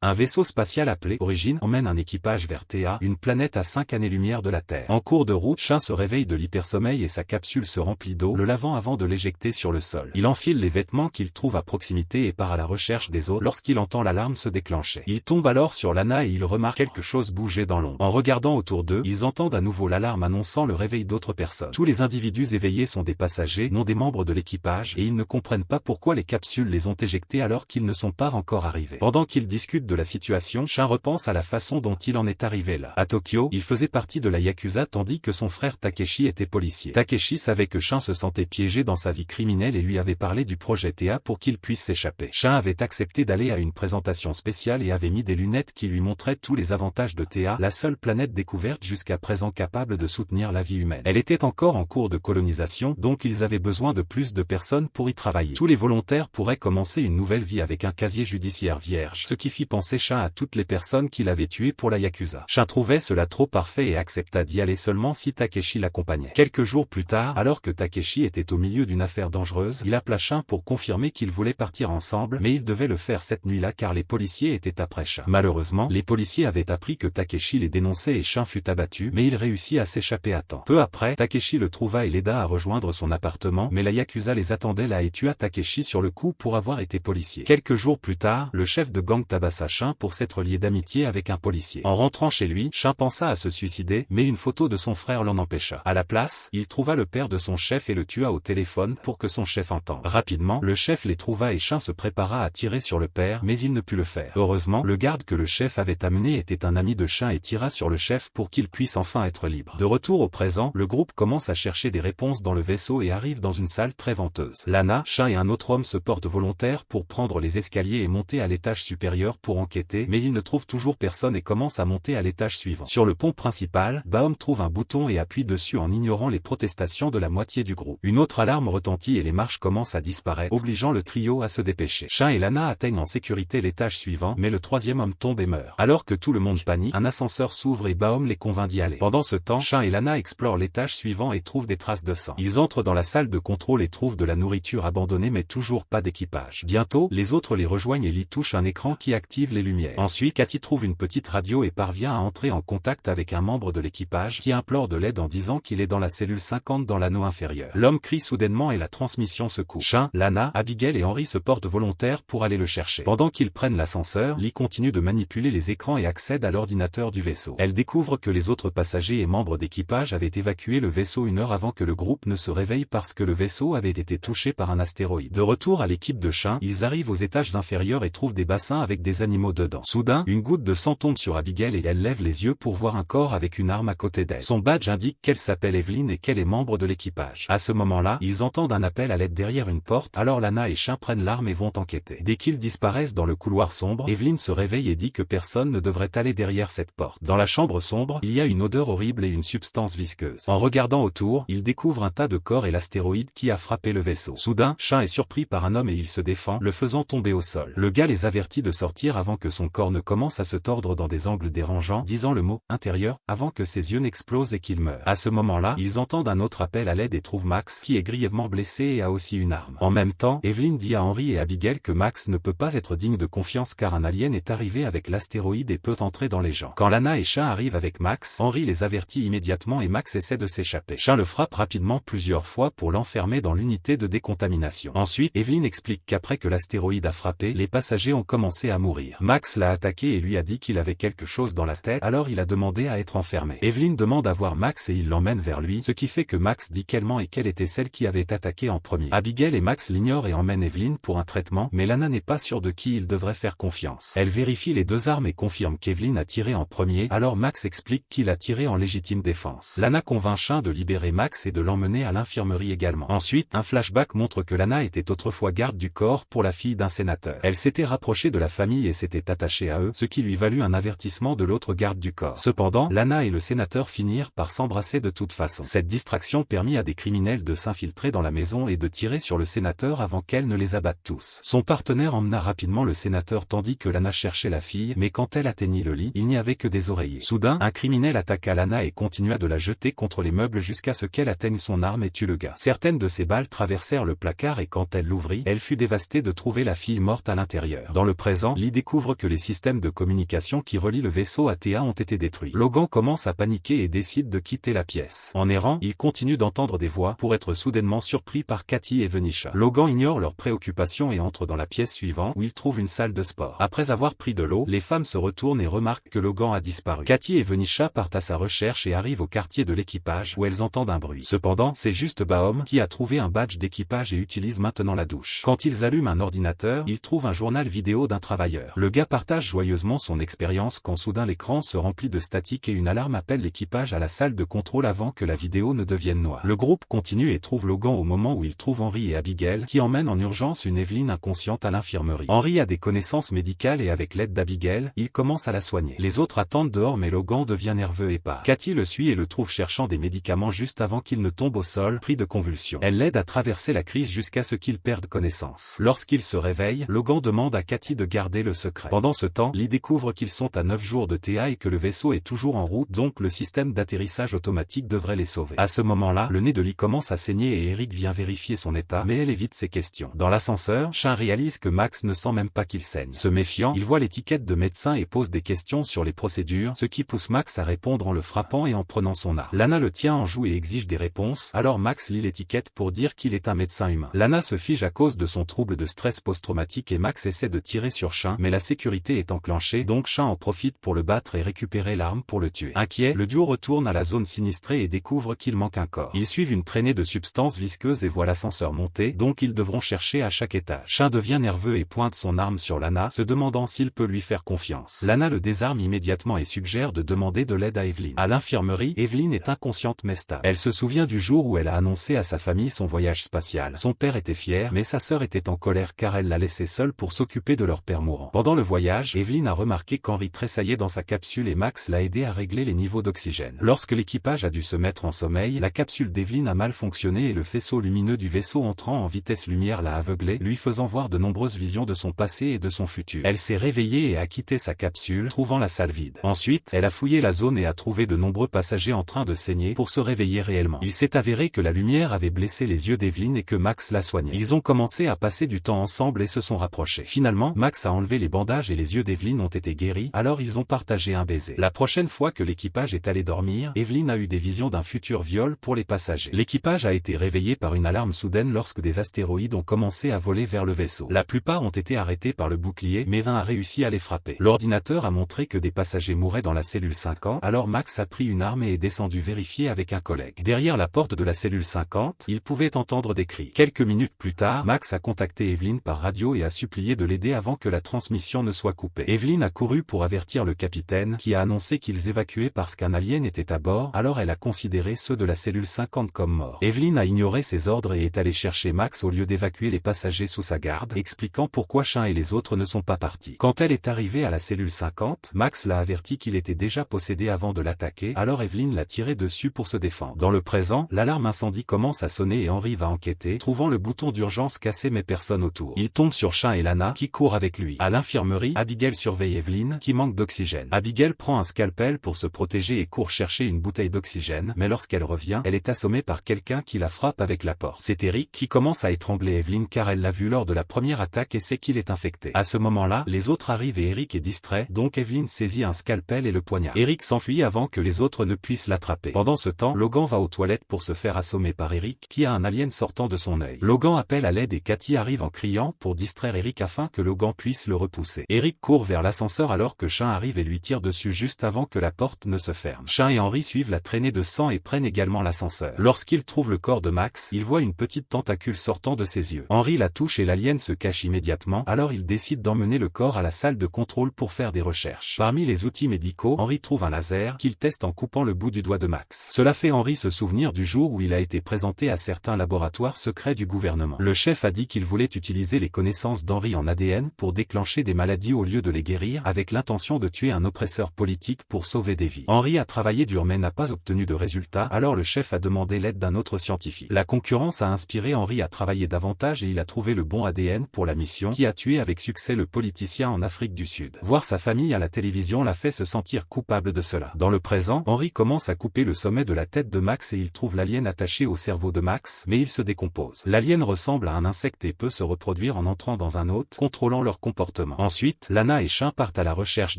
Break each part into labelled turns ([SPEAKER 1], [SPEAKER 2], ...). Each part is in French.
[SPEAKER 1] Un vaisseau spatial appelé Origine emmène un équipage vers Théa, une planète à 5 années-lumière de la Terre. En cours de route, Shin se réveille de l'hypersommeil et sa capsule se remplit d'eau, le lavant avant de l'éjecter sur le sol. Il enfile les vêtements qu'il trouve à proximité et part à la recherche des autres lorsqu'il entend l'alarme se déclencher. Il tombe alors sur Lana et il remarque quelque chose bouger dans l'ombre. En regardant autour d'eux, ils entendent à nouveau l'alarme annonçant le réveil d'autres personnes. Tous les individus éveillés sont des passagers, non des membres de l'équipage, et ils ne comprennent pas pourquoi les capsules les ont éjectés alors qu'ils ne sont pas encore arrivés. Pendant qu'ils discutent de la situation, Shin repense à la façon dont il en est arrivé là. À Tokyo, il faisait partie de la Yakuza tandis que son frère Takeshi était policier. Takeshi savait que Shin se sentait piégé dans sa vie criminelle et lui avait parlé du projet Théa pour qu'il puisse s'échapper. Shin avait accepté d'aller à une présentation spéciale et avait mis des lunettes qui lui montraient tous les avantages de Théa, la seule planète découverte jusqu'à présent capable de soutenir la vie humaine. Elle était encore en cours de colonisation, donc ils avaient besoin de plus de personnes pour y travailler. Tous les volontaires pourraient commencer une nouvelle vie avec un casier judiciaire vierge, ce qui fit penser Shin à toutes les personnes qu'il avait tuées pour la Yakuza. Shin trouvait cela trop parfait et accepta d'y aller seulement si Takeshi l'accompagnait. Quelques jours plus tard, alors que Takeshi était au milieu d'une affaire dangereuse, il appela Shin pour confirmer qu'ils voulaient partir ensemble, mais ils devaient le faire cette nuit-là car les policiers étaient après Shin. Malheureusement, les policiers avaient appris que Takeshi les dénonçait et Shin fut abattu, mais il réussit à s'échapper à temps. Peu après, Takeshi le trouva et l'aida à rejoindre son appartement, mais la Yakuza les attendait là et tua Takeshi sur le coup pour avoir été policier. Quelques jours plus tard, le chef de gang tabassa Shin pour s'être lié d'amitié avec un policier. En rentrant chez lui, Shin pensa à se suicider, mais une photo de son frère l'en empêcha. À la place, il trouva le père de son chef et le tua au téléphone pour que son chef entende. Rapidement, le chef les trouva et Shin se prépara à tirer sur le père, mais il ne put le faire. Heureusement, le garde que le chef avait amené était un ami de Shin et tira sur le chef pour qu'il puisse enfin être libre. De retour au présent, le groupe commence à chercher des réponses dans le vaisseau et arrive dans une salle très venteuse. Lana, Shin et un autre homme se portent volontaires pour prendre les escaliers et monter à l'étage supérieur pour enquêter, mais ils ne trouvent toujours personne et commencent à monter à l'étage suivant. Sur le pont principal, Baum trouve un bouton et appuie dessus en ignorant les protestations de la moitié du groupe. Une autre alarme retentit et les marches commencent à disparaître, obligeant le trio à se dépêcher. Shin et Lana atteignent en sécurité l'étage suivant, mais le troisième homme tombe et meurt. Alors que tout le monde panique, un ascenseur s'ouvre et Baum les convainc d'y aller. Pendant ce temps, Shin et Lana explorent l'étage suivant et trouvent des traces de sang. Ils entrent dans la salle de contrôle et trouvent de la nourriture abandonnée mais toujours pas d'équipage. Bientôt, les autres les rejoignent et Lee touche un écran qui active les lumières. Ensuite, Cathy trouve une petite radio et parvient à entrer en contact avec un membre de l'équipage qui implore de l'aide en disant qu'il est dans la cellule 50 dans l'anneau inférieur. L'homme crie soudainement et la transmission se coupe. Shin, Lana, Abigail et Henry se portent volontaires pour aller le chercher. Pendant qu'ils prennent l'ascenseur, Lee continue de manipuler les écrans et accède à l'ordinateur du vaisseau. Elle découvre que les autres passagers et membres d'équipage avaient évacué le vaisseau une heure avant que le groupe ne se réveille parce que le vaisseau avait été touché par un astéroïde. De retour à l'équipe de Shin, ils arrivent aux étages inférieurs et trouvent des bassins avec des animaux dedans. Soudain, une goutte de sang tombe sur Abigail et elle lève les yeux pour voir un corps avec une arme à côté d'elle. Son badge indique qu'elle s'appelle Evelyn et qu'elle est membre de l'équipage. À ce moment-là, ils entendent un appel à l'aide derrière une porte, alors Lana et Shin prennent l'arme et vont enquêter. Dès qu'ils disparaissent dans le couloir sombre, Evelyn se réveille et dit que personne ne devrait aller derrière cette porte. Dans la chambre sombre, il y a une odeur horrible et une substance visqueuse. En regardant autour, ils découvrent un tas de corps et l'astéroïde qui a frappé le vaisseau. Soudain, Shin est surpris par un homme et il se défend, le faisant tomber au sol. Le gars les avertit de sortir avant que son corps ne commence à se tordre dans des angles dérangeants, disant le mot « intérieur » avant que ses yeux n'explosent et qu'il meure. À ce moment-là, ils entendent un autre appel à l'aide et trouvent Max qui est grièvement blessé et a aussi une arme. En même temps, Evelyn dit à Henry et Abigail que Max ne peut pas être digne de confiance car un alien est arrivé avec l'astéroïde et peut entrer dans les gens. Quand Lana et Shin arrivent avec Max, Henry les avertit immédiatement et Max essaie de s'échapper. Shin le frappe rapidement plusieurs fois pour l'enfermer dans l'unité de décontamination. Ensuite, Evelyn explique qu'après que l'astéroïde a frappé, les passagers ont commencé à mourir. Max l'a attaqué et lui a dit qu'il avait quelque chose dans la tête, alors il a demandé à être enfermé. Evelyn demande à voir Max et il l'emmène vers lui, ce qui fait que Max dit qu'elle ment et qu'elle était celle qui avait attaqué en premier. Abigail et Max l'ignorent et emmènent Evelyn pour un traitement, mais Lana n'est pas sûre de qui il devrait faire confiance. Elle vérifie les deux armes et confirme qu'Evelyn a tiré en premier, alors Max explique qu'il a tiré en légitime défense. Lana convainc Shin de libérer Max et de l'emmener à l'infirmerie également. Ensuite, un flashback montre que Lana était autrefois garde du corps pour la fille d'un sénateur. Elle s'était rapprochée de la famille et s'était attachée à eux, ce qui lui valut un avertissement de l'autre garde du corps. Cependant, Lana et le sénateur finirent par s'embrasser de toute façon. Cette distraction permit à des criminels de s'infiltrer dans la maison et de tirer sur le sénateur avant qu'elle ne les abatte tous. Son partenaire emmena rapidement le sénateur tandis que Lana cherchait la fille, mais quand elle atteignit le lit, il n'y avait que des oreillers. Soudain, un criminel attaqua Lana et continua de la jeter contre les meubles jusqu'à ce qu'elle atteigne son arme et tue le gars. Certaines de ses balles traversèrent le placard et quand elle l'ouvrit, elle fut dévastée de trouver la fille morte à l'intérieur. Dans le présent, Lee découvre découvre que les systèmes de communication qui relient le vaisseau à Théa ont été détruits. Logan commence à paniquer et décide de quitter la pièce. En errant, il continue d'entendre des voix pour être soudainement surpris par Katie et Venetia. Logan ignore leurs préoccupations et entre dans la pièce suivante où il trouve une salle de sport. Après avoir pris de l'eau, les femmes se retournent et remarquent que Logan a disparu. Katie et Venetia partent à sa recherche et arrivent au quartier de l'équipage où elles entendent un bruit. Cependant, c'est juste Baum qui a trouvé un badge d'équipage et utilise maintenant la douche. Quand ils allument un ordinateur, ils trouvent un journal vidéo d'un travailleur. Le gars partage joyeusement son expérience quand soudain l'écran se remplit de statique et une alarme appelle l'équipage à la salle de contrôle avant que la vidéo ne devienne noire. Le groupe continue et trouve Logan au moment où il trouve Henry et Abigail qui emmènent en urgence une Evelyn inconsciente à l'infirmerie. Henry a des connaissances médicales et avec l'aide d'Abigail, il commence à la soigner. Les autres attendent dehors mais Logan devient nerveux et part. Katie le suit et le trouve cherchant des médicaments juste avant qu'il ne tombe au sol, pris de convulsions. Elle l'aide à traverser la crise jusqu'à ce qu'il perde connaissance. Lorsqu'il se réveille, Logan demande à Katie de garder le secret. Pendant ce temps, Lee découvre qu'ils sont à 9 jours de Théa et que le vaisseau est toujours en route, donc le système d'atterrissage automatique devrait les sauver. À ce moment-là, le nez de Lee commence à saigner et Eric vient vérifier son état, mais elle évite ses questions. Dans l'ascenseur, Sean réalise que Max ne sent même pas qu'il saigne. Se méfiant, il voit l'étiquette de médecin et pose des questions sur les procédures, ce qui pousse Max à répondre en le frappant et en prenant son arme. Lana le tient en joue et exige des réponses, alors Max lit l'étiquette pour dire qu'il est un médecin humain. Lana se fige à cause de son trouble de stress post-traumatique et Max essaie de tirer sur Sean, mais la sécurité est enclenchée, donc Sean en profite pour le battre et récupérer l'arme pour le tuer. Inquiet, le duo retourne à la zone sinistrée et découvre qu'il manque un corps. Ils suivent une traînée de substances visqueuses et voient l'ascenseur monter, donc ils devront chercher à chaque étage. Sean devient nerveux et pointe son arme sur Lana, se demandant s'il peut lui faire confiance. Lana le désarme immédiatement et suggère de demander de l'aide à Evelyn. À l'infirmerie, Evelyn est inconsciente mais stable. Elle se souvient du jour où elle a annoncé à sa famille son voyage spatial. Son père était fier, mais sa sœur était en colère car elle l'a laissé seule pour s'occuper de leur père mourant. Pendant le voyage, Evelyn a remarqué qu'Henry tressaillait dans sa capsule et Max l'a aidé à régler les niveaux d'oxygène. Lorsque l'équipage a dû se mettre en sommeil, la capsule d'Evelyn a mal fonctionné et le faisceau lumineux du vaisseau entrant en vitesse lumière l'a aveuglée, lui faisant voir de nombreuses visions de son passé et de son futur. Elle s'est réveillée et a quitté sa capsule, trouvant la salle vide. Ensuite, elle a fouillé la zone et a trouvé de nombreux passagers en train de saigner pour se réveiller réellement. Il s'est avéré que la lumière avait blessé les yeux d'Evelyn et que Max l'a soignée. Ils ont commencé à passer du temps ensemble et se sont rapprochés. Finalement, Max a enlevé les bandages et les yeux d'Evelyn ont été guéris, alors ils ont partagé un baiser. La prochaine fois que l'équipage est allé dormir, Evelyn a eu des visions d'un futur viol pour les passagers. L'équipage a été réveillé par une alarme soudaine lorsque des astéroïdes ont commencé à voler vers le vaisseau. La plupart ont été arrêtés par le bouclier, mais un a réussi à les frapper. L'ordinateur a montré que des passagers mouraient dans la cellule 50, alors Max a pris une arme et est descendu vérifier avec un collègue. Derrière la porte de la cellule 50, il pouvait entendre des cris. Quelques minutes plus tard, Max a contacté Evelyn par radio et a supplié de l'aider avant que la transmission ne soit coupée. Evelyn a couru pour avertir le capitaine, qui a annoncé qu'ils évacuaient parce qu'un alien était à bord, alors elle a considéré ceux de la cellule 50 comme morts. Evelyn a ignoré ses ordres et est allée chercher Max au lieu d'évacuer les passagers sous sa garde, expliquant pourquoi Sean et les autres ne sont pas partis. Quand elle est arrivée à la cellule 50, Max l'a averti qu'il était déjà possédé avant de l'attaquer, alors Evelyn l'a tiré dessus pour se défendre. Dans le présent, l'alarme incendie commence à sonner et Henry va enquêter, trouvant le bouton d'urgence cassé mais personne autour. Il tombe sur Sean et Lana, qui courent avec lui. À l'infirmerie, Abigail surveille Evelyn, qui manque d'oxygène. Abigail prend un scalpel pour se protéger et court chercher une bouteille d'oxygène, mais lorsqu'elle revient, elle est assommée par quelqu'un qui la frappe avec la porte. C'est Eric qui commence à étrangler Evelyn car elle l'a vu lors de la première attaque et sait qu'il est infecté. À ce moment-là, les autres arrivent et Eric est distrait, donc Evelyn saisit un scalpel et le poignarde. Eric s'enfuit avant que les autres ne puissent l'attraper. Pendant ce temps, Logan va aux toilettes pour se faire assommer par Eric, qui a un alien sortant de son œil. Logan appelle à l'aide et Katie arrive en criant pour distraire Eric afin que Logan puisse le repousser. Eric court vers l'ascenseur alors que Sean arrive et lui tire dessus juste avant que la porte ne se ferme. Sean et Henry suivent la traînée de sang et prennent également l'ascenseur. Lorsqu'ils trouvent le corps de Max, ils voient une petite tentacule sortant de ses yeux. Henry la touche et l'alien se cache immédiatement, alors il décide d'emmener le corps à la salle de contrôle pour faire des recherches. Parmi les outils médicaux, Henry trouve un laser qu'il teste en coupant le bout du doigt de Max. Cela fait Henry se souvenir du jour où il a été présenté à certains laboratoires secrets du gouvernement. Le chef a dit qu'il voulait utiliser les connaissances d'Henry en ADN pour déclencher des maladies au lieu de les guérir, avec l'intention de tuer un oppresseur politique pour sauver des vies. Henry a travaillé dur mais n'a pas obtenu de résultats, alors le chef a demandé l'aide d'un autre scientifique. La concurrence a inspiré Henry à travailler davantage et il a trouvé le bon ADN pour la mission qui a tué avec succès le politicien en Afrique du Sud. Voir sa famille à la télévision l'a fait se sentir coupable de cela. Dans le présent, Henry commence à couper le sommet de la tête de Max et il trouve l'alien attaché au cerveau de Max, mais il se décompose. L'alien ressemble à un insecte et peut se reproduire en entrant dans un hôte, contrôlant leur comportement. Ensuite, Lana et Shin partent à la recherche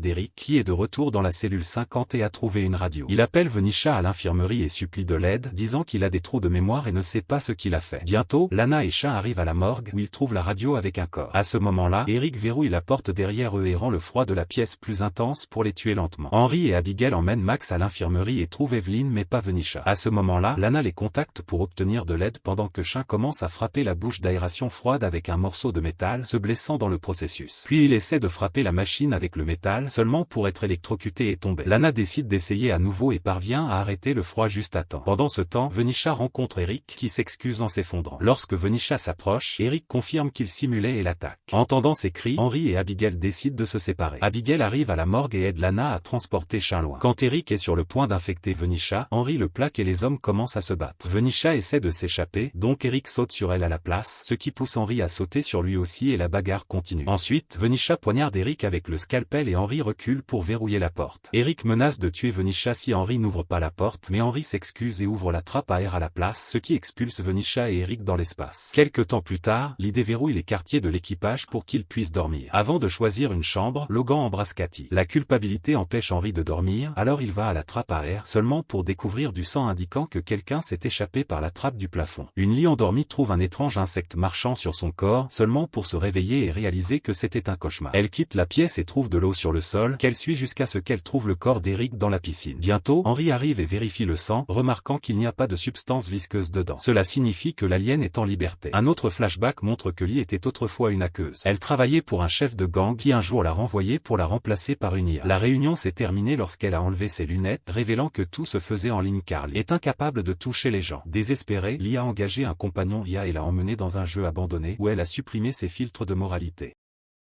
[SPEAKER 1] d'Eric qui est de retour dans la cellule 50 et a trouvé une radio. Il appelle Venetia à l'infirmerie et supplie de l'aide, disant qu'il a des trous de mémoire et ne sait pas ce qu'il a fait. Bientôt, Lana et Shin arrivent à la morgue où ils trouvent la radio avec un corps. À ce moment-là, Eric verrouille la porte derrière eux et rend le froid de la pièce plus intense pour les tuer lentement. Henry et Abigail emmènent Max à l'infirmerie et trouvent Evelyn mais pas Venetia. À ce moment-là, Lana les contacte pour obtenir de l'aide pendant que Shin commence à frapper la bouche d'aération froide avec un morceau de métal, se blessant dans le processus. Puis il essaie de frapper la machine avec le métal seulement pour être électrocuté et tomber. Lana décide d'essayer à nouveau et parvient à arrêter le froid juste à temps. Pendant ce temps, Venetia rencontre Eric qui s'excuse en s'effondrant. Lorsque Venetia s'approche, Eric confirme qu'il simulait et l'attaque. Entendant ses cris, Henry et Abigail décident de se séparer. Abigail arrive à la morgue et aide Lana à transporter Shin loin. Quand Eric est sur le point d'infecter Venetia, Henry le plaque et les hommes commencent à se battre. Venetia essaie de s'échapper, donc Eric saute sur elle à la place, ce qui pousse Henry à sauter sur lui aussi et la bagarre continue. Ensuite, Venetia poignarde Eric avec le scalpel et Henry recule pour verrouiller la porte. Eric menace de tuer Venetia si Henry n'ouvre pas la porte, mais Henry s'excuse et ouvre la trappe à air à la place, ce qui expulse Venetia et Eric dans l'espace. Quelque temps plus tard, Lee déverrouille les quartiers de l'équipage pour qu'ils puissent dormir. Avant de choisir une chambre, Logan embrasse Cathy. La culpabilité empêche Henry de dormir, alors il va à la trappe à air, seulement pour découvrir du sang indiquant que quelqu'un s'est échappé par la trappe du plafond. Une Lee endormie trouve un étrange insecte marchant sur son corps, seulement pour se réveiller et réaliser que c'était un cauchemar. Elle quitte la pièce et trouve de l'eau sur le sol, qu'elle suit jusqu'à ce qu'elle trouve le corps d'Eric dans la piscine. Bientôt, Henry arrive et vérifie le sang, remarquant qu'il n'y a pas de substance visqueuse dedans. Cela signifie que l'alien est en liberté. Un autre flashback montre que Lee était autrefois une hackeuse. Elle travaillait pour un chef de gang qui un jour l'a renvoyée pour la remplacer par une IA. La réunion s'est terminée lorsqu'elle a enlevé ses lunettes, révélant que tout se faisait en ligne car Lee est incapable de toucher les gens. Désespérée, Lee a engagé un compagnon IA et l'a emmené dans un jeu abandonné où elle a supprimé ses filtres de moralité.